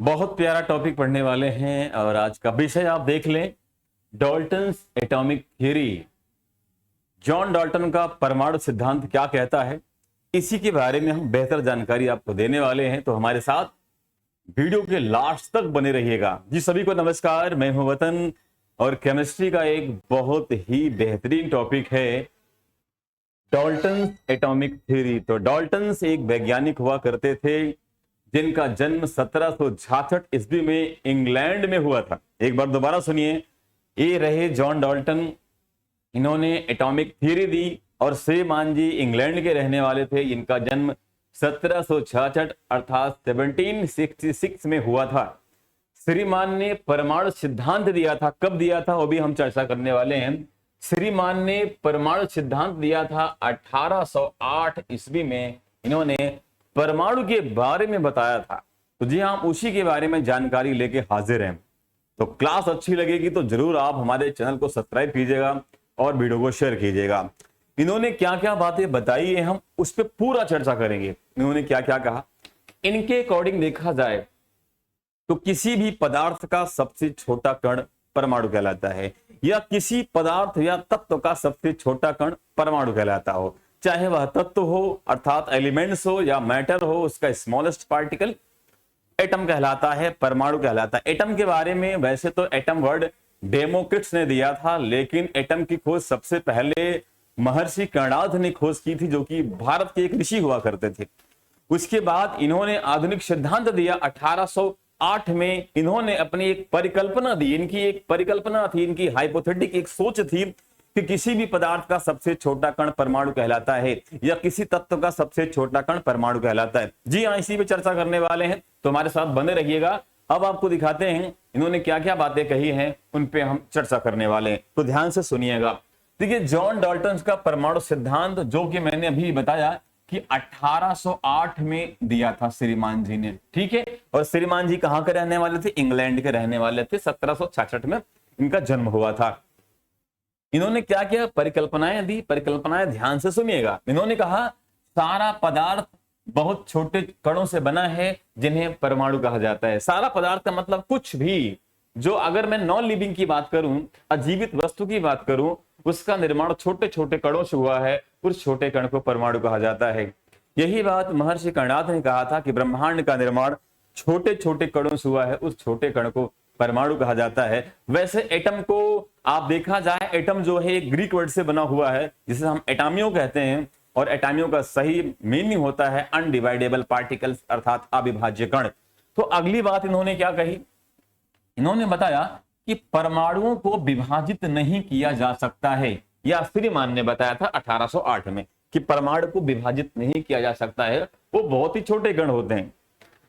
बहुत प्यारा टॉपिक पढ़ने वाले हैं और आज का विषय आप देख लें, Dalton's atomic theory. John Dalton का परमाणु सिद्धांत क्या कहता है, इसी के बारे में हम बेहतर जानकारी आपको देने वाले हैं। तो हमारे साथ वीडियो के लास्ट तक बने रहिएगा। जी सभी को नमस्कार, मैं हूं वतन और केमिस्ट्री का एक बहुत ही बेहतरीन टॉपिक है डाल्टन्स एटॉमिक थ्योरी। तो डाल्टन्स एक वैज्ञानिक हुआ करते थे जिनका जन्म 1766 ईस्वी में इंग्लैंड में हुआ था। एक बार दोबारा सुनिए, ये रहे जॉन डाल्टन। इन्होंने एटॉमिक थ्योरी दी और श्रीमान जी इंग्लैंड के रहने वाले थे। इनका जन्म 1766 अर्थात 1766 में हुआ था। श्रीमान ने परमाणु सिद्धांत दिया था। कब दिया था वो भी हम चर्चा करने वाले हैं। श्रीमान ने परमाणु सिद्धांत दिया था 1808 ईस्वी में। इन्होंने परमाणु के बारे में बताया था। तो जी हम उसी के बारे में जानकारी लेके हाजिर हैं। तो क्लास अच्छी लगेगी तो जरूर आप हमारे चैनल को सब्सक्राइब कीजिएगा और वीडियो को शेयर कीजिएगा। इन्होंने क्या क्या बातें बताई है हम उस पर पूरा चर्चा करेंगे। इन्होंने क्या क्या कहा, इनके अकॉर्डिंग देखा जाए तो किसी भी पदार्थ का सबसे छोटा कण परमाणु कहलाता है, या किसी पदार्थ या तत्व का सबसे छोटा कण परमाणु कहलाता हो। चाहे वह तत्व हो अर्थात एलिमेंट्स हो या मैटर हो, उसका स्मॉलेस्ट पार्टिकल एटम कहलाता है, परमाणु कहलाता है। एटम के बारे में वैसे तो एटम वर्ड डेमोक्रिट्स ने दिया था, लेकिन एटम की खोज सबसे पहले महर्षि कर्णाद ने खोज की थी, जो कि भारत के एक ऋषि हुआ करते थे। उसके बाद इन्होंने आधुनिक सिद्धांत दिया 1808 में। इन्होंने अपनी एक परिकल्पना दी। इनकी एक परिकल्पना थी, इनकी हाइपोथेटिक एक सोच थी कि किसी भी पदार्थ का सबसे छोटा कण परमाणु कहलाता है, या किसी तत्व का सबसे छोटा कण परमाणु कहलाता है। जी हाँ, इसी पे चर्चा करने वाले हैं, तो हमारे साथ बने रहिएगा। अब आपको दिखाते हैं इन्होंने क्या क्या बातें कही हैं, उन पे हम चर्चा करने वाले हैं, तो ध्यान से सुनिएगा। देखिए, जॉन डाल्टन का परमाणु सिद्धांत, जो कि मैंने अभी बताया कि 1808 में दिया था श्रीमान जी ने, ठीक है। और श्रीमान जी कहां के रहने वाले थे? इंग्लैंड के रहने वाले थे। 1766 में इनका जन्म हुआ था। इन्होंने क्या क्या परिकल्पनाएं दी, परिकल्पनाएं ध्यान से सुनिएगा। इन्होंने कहा सारा पदार्थ बहुत छोटे कणों से बना है जिन्हें परमाणु कहा जाता है। सारा पदार्थ का मतलब कुछ भी जो, अगर मैं नॉन लिविंग की बात करूं, अजीवित वस्तु की बात करूं, उसका निर्माण छोटे छोटे कणों से हुआ है, उस छोटे कण को परमाणु कहा जाता है। यही बात महर्षि कर्णाद ने कहा था कि ब्रह्मांड का निर्माण छोटे छोटे कणों से हुआ है, उस छोटे कण को परमाणु कहा जाता है। वैसे एटम को आप देखा जाए, एटम जो है एक ग्रीक वर्ड से बना हुआ है जिसे हम एटामियो कहते हैं, और एटामियो का सही मीनिंग होता है अनडिवाइडेबल पार्टिकल्स अर्थात अविभाज्य कण। तो अगली बात इन्होंने क्या कही, इन्होंने बताया कि परमाणुओं को विभाजित नहीं किया जा सकता है, या श्रीमान ने बताया था 1808 में कि परमाणु को विभाजित नहीं किया जा सकता है, वो बहुत ही छोटे कण होते हैं।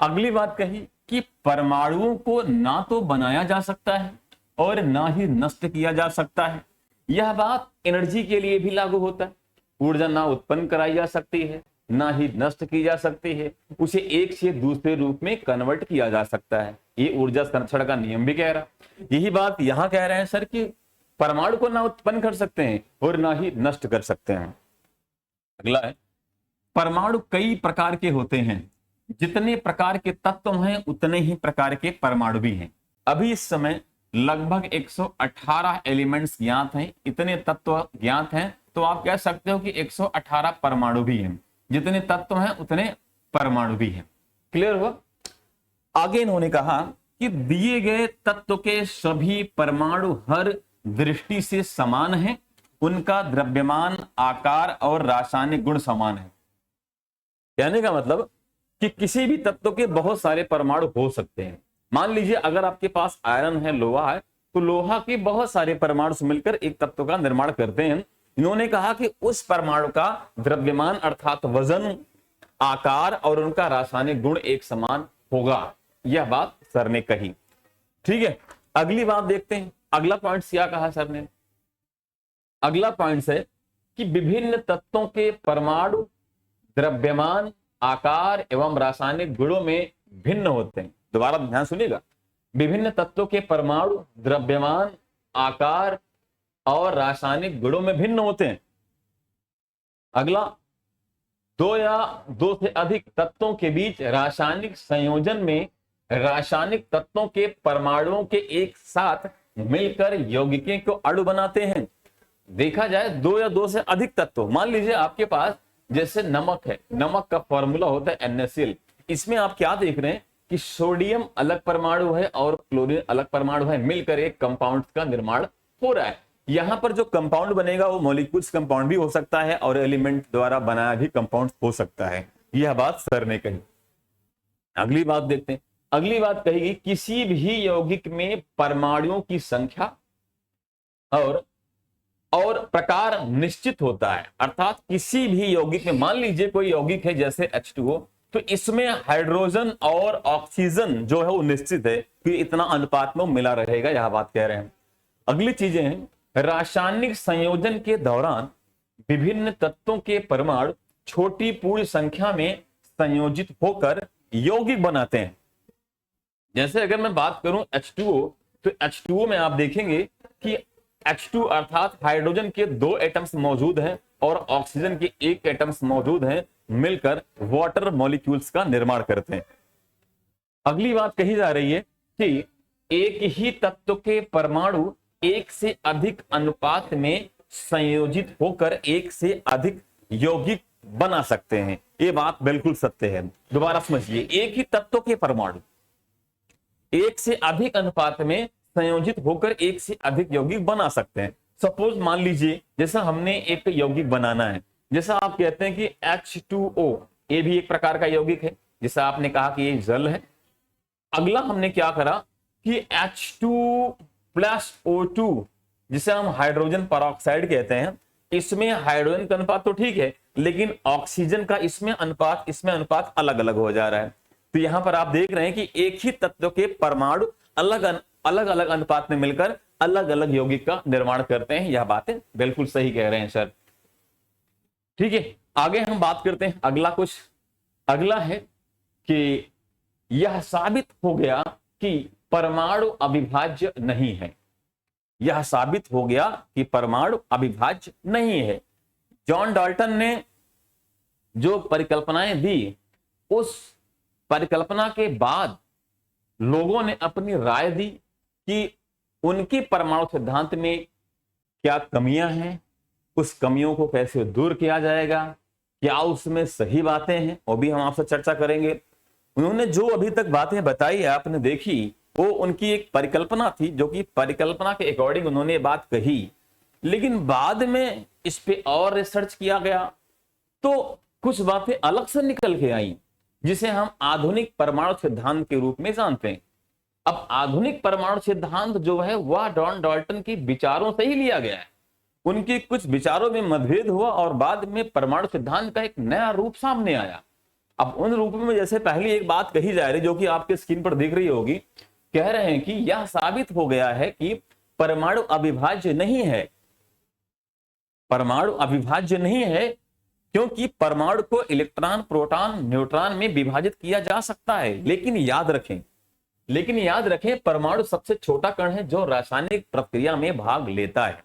अगली बात कही कि परमाणुओं को ना तो बनाया जा सकता है और ना ही नष्ट किया जा सकता है। यह बात एनर्जी के लिए भी लागू होता है। ऊर्जा ना उत्पन्न कराई जा सकती है, ना ही नष्ट की जा सकती है, उसे एक से दूसरे रूप में कन्वर्ट किया जा सकता है। ये ऊर्जा संरक्षण का नियम भी कह रहा। यही बात यहां कह रहे हैं सर कि परमाणु को ना उत्पन्न कर सकते हैं और ना ही नष्ट कर सकते हैं। अगला है, परमाणु कई प्रकार के होते हैं। जितने प्रकार के तत्व हैं उतने ही प्रकार के परमाणु भी हैं। अभी इस समय लगभग 118 एलिमेंट्स ज्ञात हैं, इतने तत्व ज्ञात हैं, तो आप कह सकते हो कि 118 परमाणु भी हैं। जितने तत्व हैं उतने परमाणु भी हैं। क्लियर हुआ? आगे इन्होंने कहा कि दिए गए तत्व के सभी परमाणु हर दृष्टि से समान हैं, उनका द्रव्यमान, आकार और रासायनिक गुण समान है। कहने का मतलब कि किसी भी तत्व के बहुत सारे परमाणु हो सकते हैं। मान लीजिए अगर आपके पास आयरन है, लोहा है, तो लोहा के बहुत सारे परमाणु मिलकर एक तत्व का निर्माण करते हैं। इन्होंने कहा कि उस परमाणु का द्रव्यमान अर्थात वजन, आकार और उनका रासायनिक गुण एक समान होगा। यह बात सर ने कही, ठीक है। अगली बात देखते हैं, अगला पॉइंट क्या कहा सर ने। अगला पॉइंट है कि विभिन्न तत्वों के परमाणु द्रव्यमान, आकार एवं रासायनिक गुणों में भिन्न होते हैं। दोबारा ध्यान सुनिएगा, विभिन्न तत्वों के परमाणु द्रव्यमान, आकार और रासायनिक गुणों में भिन्न होते हैं। अगला, दो या दो से अधिक तत्वों के बीच रासायनिक संयोजन में रासायनिक तत्वों के परमाणुओं के एक साथ मिलकर यौगिकों को अणु बनाते हैं। देखा जाए दो या दो से अधिक तत्व, मान लीजिए आपके पास जैसे नमक है, नमक का फॉर्मूला होता है NaCl। इसमें आप क्या देख रहे हैं कि सोडियम अलग परमाणु है और क्लोरीन अलग परमाणु है, मिलकर एक कंपाउंड का निर्माण हो रहा है। यहां पर जो कंपाउंड बनेगा वो मॉलिक्यूल्स कंपाउंड भी हो सकता है और एलिमेंट द्वारा बनाया भी कंपाउंड हो सकता है। यह बात सर ने कही। अगली बात देखते हैं। अगली बात कहेगी किसी भी यौगिक में परमाणुओं की संख्या और प्रकार निश्चित होता है। अर्थात किसी भी यौगिक में, मान लीजिए कोई यौगिक है जैसे H2O, तो इसमें हाइड्रोजन और ऑक्सीजन जो है वो निश्चित है कि इतना अनुपात में मिला रहेगा, यह बात कह रहे हैं। अगली चीजें हैं, रासायनिक संयोजन के दौरान विभिन्न तत्वों के परमाणु छोटी पूर्ण संख्या में संयोजित होकर यौगिक बनाते हैं। जैसे अगर मैं बात करूं H2O, तो H2O में आप देखेंगे कि H2 अर्थात हाइड्रोजन के 2 एटम्स मौजूद हैं और ऑक्सीजन के 1 एटम्स मौजूद हैं, मिलकर वाटर मॉलिक्यूल्स का निर्माण करते हैं। अगली बात कही जा रही है कि एक ही तत्व के परमाणु एक से अधिक अनुपात में संयोजित होकर एक से अधिक यौगिक बना सकते हैं। ये बात बिल्कुल सत्य है। दोबारा समझिए, एक ही तत्व के परमाणु एक से अधिक अनुपात में संयोजित होकर एक से अधिक यौगिक बना सकते हैं। सपोज मान लीजिए जैसा हमने एक यौगिक बनाना है, जैसा आप कहते हैं कि H2O, ये भी एक प्रकार का यौगिक है, जैसा आपने कहा कि ये जल है। अगला हमने क्या करा कि H2+O2, जिसे हम हाइड्रोजन परऑक्साइड कहते हैं, इसमें हाइड्रोजन का अनुपात तो ठीक है, लेकिन ऑक्सीजन का इसमें अनुपात अलग अलग हो जा रहा है। तो यहां पर आप देख रहे हैं कि एक ही तत्व के परमाणु अलग अलग अनुपात में मिलकर अलग अलग यौगिक का निर्माण करते हैं। यह बातें बिल्कुल सही कह रहे हैं सर। ठीक है, आगे हम बात करते हैं। अगला है कि यह साबित हो गया कि परमाणु अविभाज्य नहीं है। यह साबित हो गया कि परमाणु अविभाज्य नहीं है। जॉन डाल्टन ने जो परिकल्पनाएं दी, उस परिकल्पना के बाद लोगों ने अपनी राय दी कि उनकी परमाणु सिद्धांत में क्या कमियां हैं, उस कमियों को कैसे दूर किया जाएगा, क्या उसमें सही बातें हैं, वो भी हम आपसे चर्चा करेंगे। उन्होंने जो अभी तक बातें बताई आपने देखी, वो उनकी एक परिकल्पना थी, जो कि परिकल्पना के अकॉर्डिंग उन्होंने बात कही, लेकिन बाद में इस पे और रिसर्च किया गया तो कुछ बातें अलग से निकल के आई, जिसे हम आधुनिक परमाणु सिद्धांत के रूप में जानते हैं। अब आधुनिक परमाणु सिद्धांत जो है वह जॉन डाल्टन की विचारों से ही लिया गया है। उनके कुछ विचारों में मतभेद हुआ और बाद में परमाणु सिद्धांत का एक नया रूप सामने आया। अब उन रूपों में जैसे पहली एक बात कही जा रही, जो कि आपके स्क्रीन पर दिख रही होगी, कह रहे हैं कि यह साबित हो गया है कि परमाणु अविभाज्य नहीं है। परमाणु अविभाज्य नहीं है क्योंकि परमाणु को इलेक्ट्रॉन, प्रोटॉन, न्यूट्रॉन में विभाजित किया जा सकता है। लेकिन याद रखें परमाणु सबसे छोटा कण है जो रासायनिक प्रक्रिया में भाग लेता है।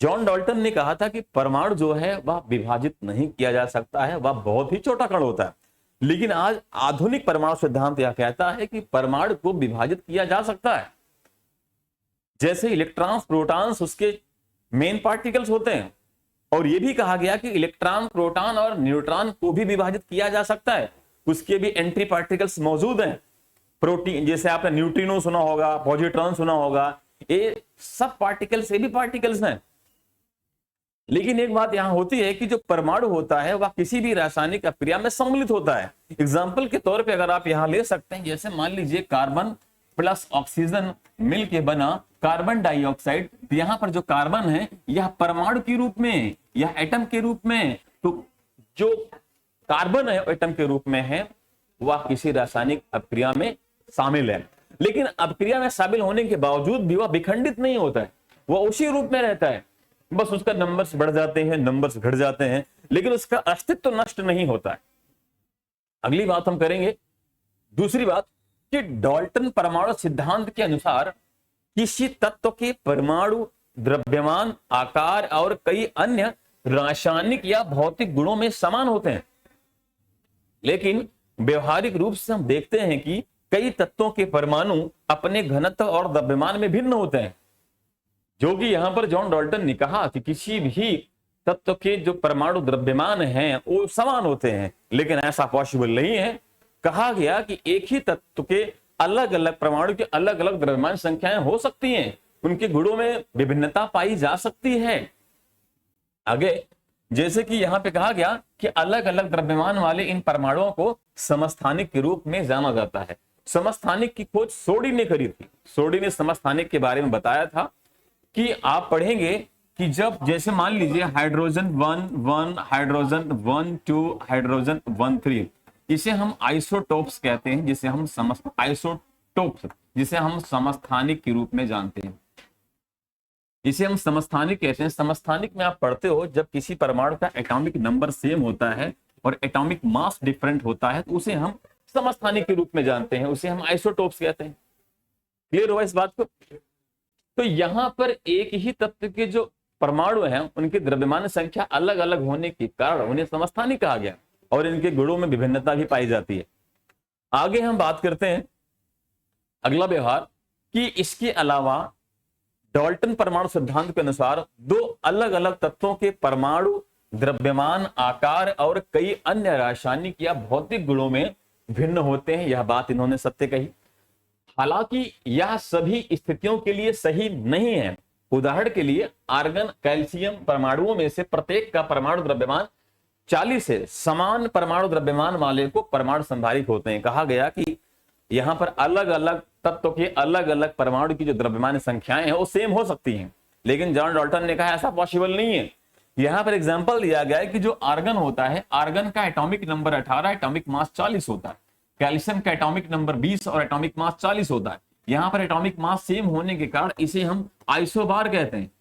जॉन डाल्टन ने कहा था कि परमाणु जो है वह विभाजित नहीं किया जा सकता है, वह बहुत ही छोटा कण होता है। लेकिन आज आधुनिक परमाणु सिद्धांत यह कहता है कि परमाणु को विभाजित किया जा सकता है। जैसे इलेक्ट्रॉन्स, प्रोटॉन्स उसके मेन पार्टिकल्स होते हैं, और यह भी कहा गया कि इलेक्ट्रॉन, प्रोटॉन और न्यूट्रॉन को भी विभाजित किया जा सकता है, उसके भी एंटी पार्टिकल्स मौजूद हैं। प्रोटीन, जैसे आपने न्यूट्रिनो सुना होगा, पॉजिट्रॉन सुना होगा, ये सब पार्टिकल्स से भी पार्टिकल्स हैं। लेकिन एक बात यहां होती है कि जो परमाणु होता है वह किसी भी रासायनिक अभिक्रिया में सम्मिलित होता है। एग्जाम्पल के तौर पे अगर आप यहां ले सकते हैं, जैसे मान लीजिए कार्बन प्लस ऑक्सीजन मिल के बना कार्बन डाइऑक्साइड, तो यहां पर जो कार्बन है यह परमाणु के रूप में, यह एटम के रूप में, तो जो कार्बन है एटम के रूप में है, वह किसी रासायनिक अभिक्रिया में शामिल है। लेकिन अभिक्रिया में शामिल होने के बावजूद भी वह विखंडित नहीं होता है, वह उसी रूप में रहता है। बस उसका नंबर्स बढ़ जाते हैं, नंबर्स घट जाते हैं, लेकिन उसका अस्तित्व नष्ट नहीं होता है। अगली बात हम करेंगे, दूसरी बात, कि डाल्टन परमाणु सिद्धांत के अनुसार किसी तत्व के परमाणु द्रव्यमान, आकार और कई अन्य रासायनिक या भौतिक गुणों में समान होते हैं। लेकिन व्यवहारिक रूप से हम देखते हैं कि कई तत्वों के परमाणु अपने घनत्व और द्रव्यमान में भिन्न होते हैं, जो कि यहां पर जॉन डाल्टन ने कहा कि किसी भी तत्व के जो परमाणु द्रव्यमान हैं वो समान होते हैं, लेकिन ऐसा पॉसिबल नहीं है। कहा गया कि एक ही तत्व के अलग अलग परमाणु के अलग अलग द्रव्यमान संख्याएं हो सकती हैं, उनके गुणों में विभिन्नता पाई जा सकती है। आगे जैसे कि यहां पे कहा गया कि अलग अलग द्रव्यमान वाले इन परमाणुओं को समस्थानिक के रूप में जाना जाता है। समस्थानिक की खोज सोडी ने करी थी। सोडी ने समस्थानिक के बारे में बताया था कि आप पढ़ेंगे कि जब जैसे मान लीजिए हाइड्रोजन 1 1 हाइड्रोजन 1 2 हाइड्रोजन 1 3, इसे हम आइसोटोप्स कहते हैं, जिसे हम समस्थानिक के रूप में जानते हैं। इसे हम समस्थानिक कहते हैं। समस्थानिक में आप पढ़ते हो जब किसी परमाणु का एटॉमिक नंबर सेम होता है और एटॉमिक मास डिफरेंट होता है तो उसे हम समस्थानिक के रूप में जानते हैं, उसे हम आइसोटोप्स कहते हैं। क्लियर हुआ इस बात को? तो यहां पर एक ही तत्व के जो परमाणु हैं उनकी द्रव्यमान संख्या अलग अलग होने के कारण उन्हें समस्थानिक कहा गया और इनके गुणों में विभिन्नता भी पाई जाती है। आगे हम बात करते हैं अगला व्यवहार कि इसके अलावा डाल्टन परमाणु सिद्धांत के अनुसार दो अलग अलग तत्वों के परमाणु द्रव्यमान, आकार और कई अन्य रासायनिक या भौतिक गुणों में भिन्न होते हैं। यह बात इन्होंने सत्य कही। हालांकि यह सभी स्थितियों के लिए सही नहीं है। उदाहरण के लिए आर्गन, कैल्शियम परमाणुओं में से प्रत्येक का परमाणु द्रव्यमान 40 है। समान परमाणु द्रव्यमान वाले को परमाणु संधारिक होते हैं। कहा गया कि यहां पर अलग अलग तत्व के अलग अलग परमाणु की जो द्रव्यमान संख्याएं हैं वो सेम हो सकती हैं, लेकिन जॉन डाल्टन ने कहा ऐसा पॉसिबल नहीं है। यहां पर एग्जांपल दिया गया है कि जो आर्गन होता है, आर्गन का एटॉमिक नंबर 18, एटॉमिक मास 40 होता है। कैल्शियम का एटॉमिक नंबर 20 और एटॉमिक मास 40 होता है। यहां पर एटॉमिक मास सेम होने के कारण इसे हम आइसोबार कहते हैं।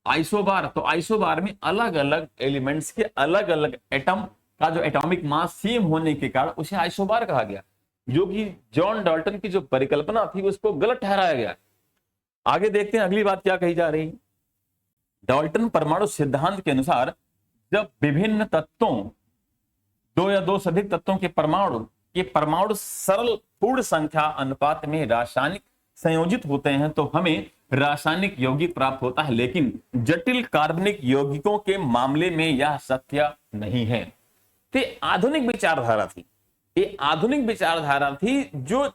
आइसोबार, तो आइसोबार में अलग अलग एलिमेंट्स के अलग अलग एटम का जो एटॉमिक मास सेम होने के कारण उसे आइसोबार कहा गया, जो कि जॉन डाल्टन की जो परिकल्पना थी उसको गलत ठहराया गया। आगे देखते हैं अगली बात क्या कही जा रही है। डाल्टन परमाणु सिद्धांत के अनुसार जब विभिन्न तत्वों, दो या दो से अधिक तत्वों के परमाणु सरल पूर्ण संख्या अनुपात में रासायनिक संयोजित होते हैं तो हमें रासायनिक यौगिक प्राप्त होता है, लेकिन जटिल कार्बनिक यौगिकों के मामले में यह सत्य नहीं है। तो आधुनिक विचारधारा थी, ये आधुनिक विचारधारा थी जो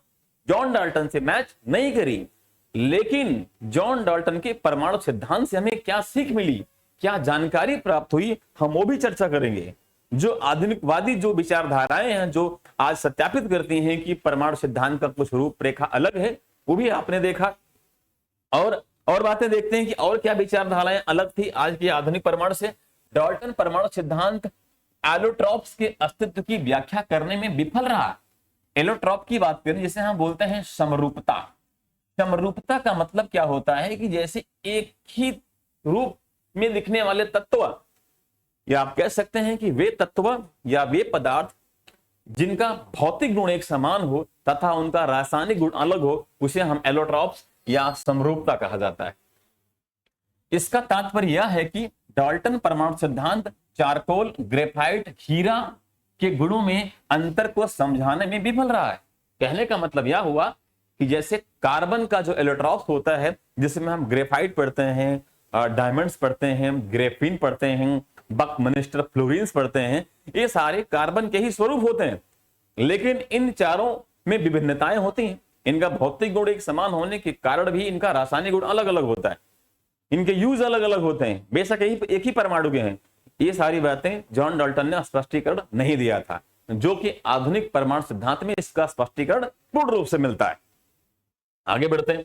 जॉन डाल्टन से मैच नहीं करी। लेकिन जॉन डाल्टन के परमाणु सिद्धांत से हमें क्या सीख मिली, क्या जानकारी प्राप्त हुई, हम वो भी चर्चा करेंगे। जो आधुनिकवादी जो विचारधाराएं हैं जो आज सत्यापित करती हैं कि परमाणु सिद्धांत का कुछ रूपरेखा अलग है, वो भी आपने देखा। और बातें देखते हैं कि और क्या विचारधाराएं अलग थी आज के आधुनिक परमाणु से। डाल्टन परमाणु सिद्धांत एलोट्रॉप्स के अस्तित्व की व्याख्या करने में विफल रहा। एलोट्रॉप की बात करें, जिसे हम बोलते हैं समरूपता। समरूपता का मतलब क्या होता है कि जैसे एक ही रूप में दिखने वाले तत्व, या आप कह सकते हैं कि वे तत्व या वे पदार्थ जिनका भौतिक गुण एक समान हो तथा उनका रासायनिक गुण अलग हो, उसे हम एलोट्रॉप्स या समरूपता कहा जाता है। इसका तात्पर्य यह है कि डाल्टन परमाणु सिद्धांत चारकोल, ग्रेफाइट, हीरा के गुणों में अंतर को समझाने में विफल रहा है। कहने का मतलब यह हुआ कि जैसे कार्बन का जो एलोट्रॉप्स होता है, जिसमें हम ग्रेफाइट पढ़ते हैं, डायमंड्स पढ़ते हैं, ग्रेफिन पढ़ते हैं, बकमिस्टर फ्लोरीन्स पढ़ते हैं, ये सारे कार्बन के ही स्वरूप होते हैं, लेकिन इन चारों में विभिन्नताएं होती हैं। इनका भौतिक गुण एक समान होने के कारण भी इनका रासायनिक गुण अलग अलग होता है, इनके यूज अलग अलग होते हैं, बेशक एक ही परमाणु के हैं। ये सारी बातें जॉन डाल्टन ने स्पष्टीकरण नहीं दिया था, जो कि आधुनिक परमाणु सिद्धांत में इसका स्पष्टीकरण पूर्ण रूप से मिलता है। आगे बढ़ते हैं।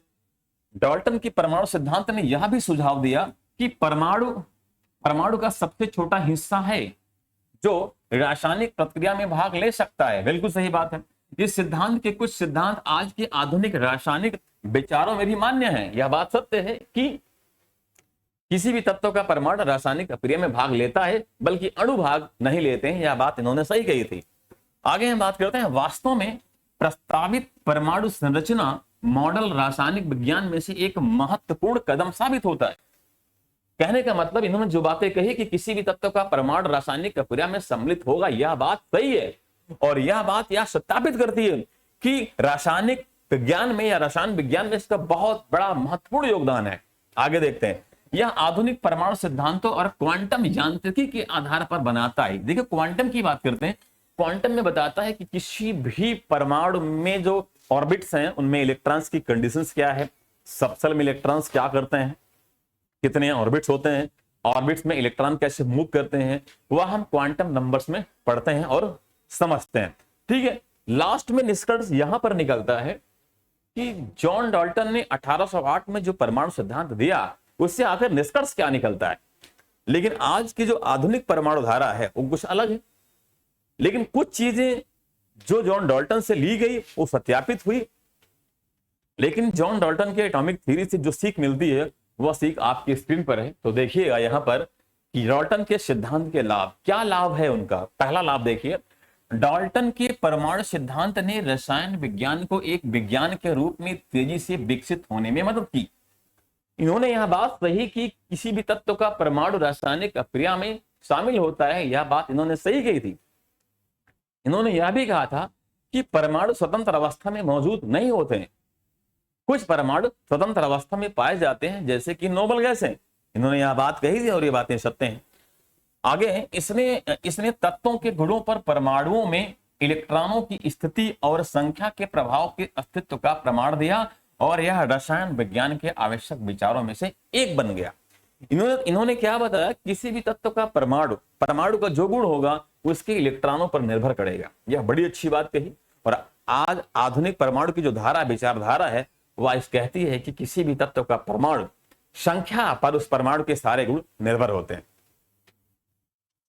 डाल्टन की परमाणु सिद्धांत ने यह भी सुझाव दिया कि परमाणु का सबसे छोटा हिस्सा है जो रासायनिक प्रक्रिया में भाग ले सकता है। बिल्कुल सही बात है। इस सिद्धांत के कुछ सिद्धांत आज के आधुनिक रासायनिक विचारों में भी मान्य हैं। यह बात सत्य है कि किसी भी तत्व का परमाणु रासायनिक प्रक्रिया में भाग लेता है, बल्कि अणु भाग नहीं लेते हैं। यह बात इन्होंने सही कही थी। आगे हम बात करते हैं, वास्तव में प्रस्तावित परमाणु संरचना मॉडल रासायनिक विज्ञान में से एक महत्वपूर्ण कदम साबित होता है। कहने का मतलब इन्होंने जो बातें कही कि किसी भी तत्व का परमाणु रासायनिक प्रक्रिया में सम्मिलित होगा, यह बात सही है, और यह बात यह सत्यापित करती है कि रासायनिक विज्ञान में या रसायन विज्ञान में इसका बहुत बड़ा महत्वपूर्ण योगदान है। आगे देखते हैं, यह आधुनिक परमाणु सिद्धांतों और क्वांटम यांत्रिकी के आधार पर बनाता है। देखिए क्वांटम की बात करते हैं, क्वांटम में बताता है कि किसी भी परमाणु में जो ऑर्बिट्स हैं उनमें इलेक्ट्रॉन्स की कंडीशंस क्या है, सबसेल में इलेक्ट्रॉन्स क्या करते हैं, कितने ऑर्बिट्स होते हैं, ऑर्बिट्स में इलेक्ट्रॉन कैसे मूव करते हैं, वह हम क्वांटम नंबर्स में पढ़ते हैं और समझते हैं। ठीक है, लास्ट में निष्कर्ष यहां पर निकलता है कि जॉन डाल्टन ने 1808 में जो परमाणु सिद्धांत दिया उससे आखिर निष्कर्ष क्या निकलता है। लेकिन आज की जो आधुनिक परमाणु धारा है वो कुछ अलग है, लेकिन कुछ चीजें जो जॉन डाल्टन से ली गई वो सत्यापित हुई। लेकिन जॉन डाल्टन के एटॉमिक थ्योरी से जो सीख मिलती है वह सीख आपकी स्क्रीन पर है। तो देखिएगा यहां पर कि डाल्टन के सिद्धांत के लाभ, क्या लाभ है उनका। पहला लाभ देखिए, डाल्टन के परमाणु सिद्धांत ने रसायन विज्ञान को एक विज्ञान के रूप में तेजी से विकसित होने में मदद की। इन्होंने यह बात सही की किसी भी तत्व का परमाणु रासायनिक अभिक्रिया में शामिल होता है, यह बात इन्होंने सही कही थी। इन्होंने यह भी कहा था कि परमाणु स्वतंत्र अवस्था में मौजूद नहीं होते हैं, कुछ परमाणु स्वतंत्र अवस्था में पाए जाते हैं जैसे कि नोबल गैस है। इन्होंने यह बात कही थी और ये बातें सत्य हैं। आगे इसने तत्वों के गुणों पर परमाणुओं में इलेक्ट्रॉनों की स्थिति और संख्या के प्रभाव के अस्तित्व का प्रमाण दिया और यह रसायन विज्ञान के आवश्यक विचारों में से एक बन गया। इन्होंने क्या बताया, किसी भी तत्व का परमाणु का जो गुण होगा उसके इलेक्ट्रॉनों पर निर्भर करेगा। यह बड़ी अच्छी बात कही। और आज आधुनिक परमाणु की जो विचारधारा है वह इस कहती है कि किसी भी तत्व का परमाणु संख्या पर उस परमाणु के सारे गुण निर्भर होते हैं।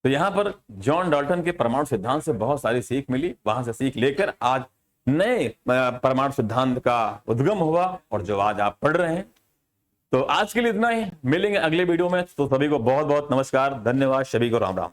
तो यहां पर जॉन डाल्टन के परमाणु सिद्धांत से बहुत सारी सीख मिली, वहां से सीख लेकर आज नए परमाणु सिद्धांत का उद्गम हुआ और जो आज आप पढ़ रहे हैं। तो आज के लिए इतना ही, मिलेंगे अगले वीडियो में। तो सभी को बहुत बहुत नमस्कार, धन्यवाद, सभी को राम राम।